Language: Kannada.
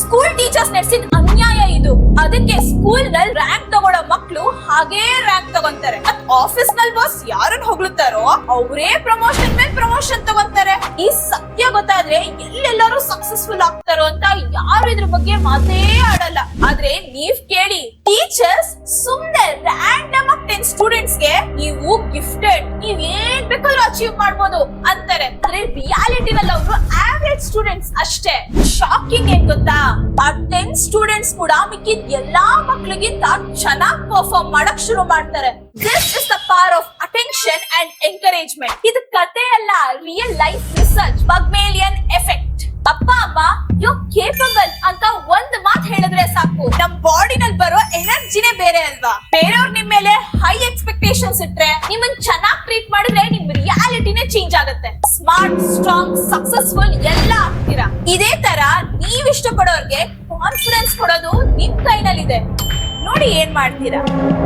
ಸ್ಕೂಲ್ ಟೀಚರ್ಸ್ ನಡೆಸಿದ ಅನ್ಯಾಯ ಇದು. ಅದಕ್ಕೆ ಸ್ಕೂಲ್ ನಲ್ಲಿ ರ್ಯಾಂಕ್ ತಗೊಳ್ಳೋ ಮಕ್ಳು ಹಾಗೇ ರ್ಯಾಂಕ್ ತಗೊಂತಾರೆ. ಆಫೀಸ್ ನಲ್ಲಿ ಬಾಸ್ ಯಾರನ್ನ ಹೊಗಳುತ್ತಾರೋ ಅವರೇ ಪ್ರಮೋಷನ್ ಮೇಲೆ ಪ್ರಮೋಷನ್ ತಗೊಂತಾರೆ. ಈ ಸತ್ಯ ಗೊತ್ತಾದ್ರೆ ಎಲ್ಲೆಲ್ಲರೂ ಸಕ್ಸಸ್ಫುಲ್ ಆಗ್ತಾರೋ ಅಂತ ಯಾರು ಇದ್ರ ಬಗ್ಗೆ ಮಾತೇ ಆಡಲ್ಲ. ಆದ್ರೆ ನೀವ್ ಕೇಳಿ, ಟೀಚರ್ಸ್ ಸುಮ್ನೆ ರ್ಯಾಂಡಮ್ ಆಗಿ 10 ಸ್ಟೂಡೆಂಟ್ಸ್ ಗೆ ನೀವು ಗಿಫ್ಟೆಡ್, ನೀವ್ ಏನ್ ಬೇಕಾದ್ರೂ ಅಚೀವ್ ಮಾಡ್ಬೋದು ಅಂತಾರೆ. ಆದ್ರೆ ರಿಯಾಲಿಟಿನಲ್ಲಿ ಅವರು ಆವರೇಜ್ ಸ್ಟೂಡೆಂಟ್ಸ್ ಅಷ್ಟೇ. ಶಾಕಿಂಗ್ ಏನ್ ಗೊತ್ತಾ, ಆ 10 ಸ್ಟೂಡೆಂಟ್ಸ್ ಕೂಡ ಮಿಕ್ಕಿದ ಎಲ್ಲಾ ಮಕ್ಳಿಗಿಂತ ಚೆನ್ನಾಗಿ ಪರ್ಫಾರ್ಮ್ ಮಾಡಕ್ ಶುರು ಮಾಡ್ತಾರೆ. This is the power of attention and encouragement. ಇದು ಕತೆ ಅಲ್ಲ, ರಿಯಲ್ ಲೈಫ್ ರಿಸರ್ಚ್, ಪಗ್ಮೇಲಿಯನ್ ಎಫೆಕ್ಟ್. ಅಪ್ಪ ಅಮ್ಮ ಯು ಕೇಪಬಲ್ ಅಂತ ಒಂದ್ ಮಾತು ಹೇಳಿದ್ರೆ ಸಾಕು, ನಮ್ ಬಾಡಿನಲ್ಲಿ ಬರೋ ಎನರ್ಜಿನೇ ಬೇರೆ ಅಲ್ವಾ. ಬೇರೆಯವ್ರು ನಿಮ್ ಮೇಲೆ ಹೈ ಎಕ್ಸ್ಪೆಕ್ಟೇಷನ್ಸ್ ಇಟ್ರೆ, ನಿಮ್ಮನ್ ಚೆನ್ನಾಗಿ ಟ್ರೀಟ್ ಮಾಡಿದ್ರೆ ನಿಮ್ ರಿಯಾಲಿಟಿನೇ ಚೇಂಜ್ ಆಗುತ್ತೆ. ಸ್ಮಾರ್ಟ್, ಸ್ಟ್ರಾಂಗ್, ಸಕ್ಸಸ್ಫುಲ್ ಎಲ್ಲ ಆಗ್ತೀರಾ. ಇದೇ ತರ ನೀವ್ ಇಷ್ಟಪಡೋರ್ಗೆ ಕಾನ್ಫಿಡೆನ್ಸ್ ಕೊಡೋದು ನಿಮ್ ಕೈನಲ್ಲಿದೆ. ನೋಡಿ ಏನ್ ಮಾಡ್ತೀರಾ.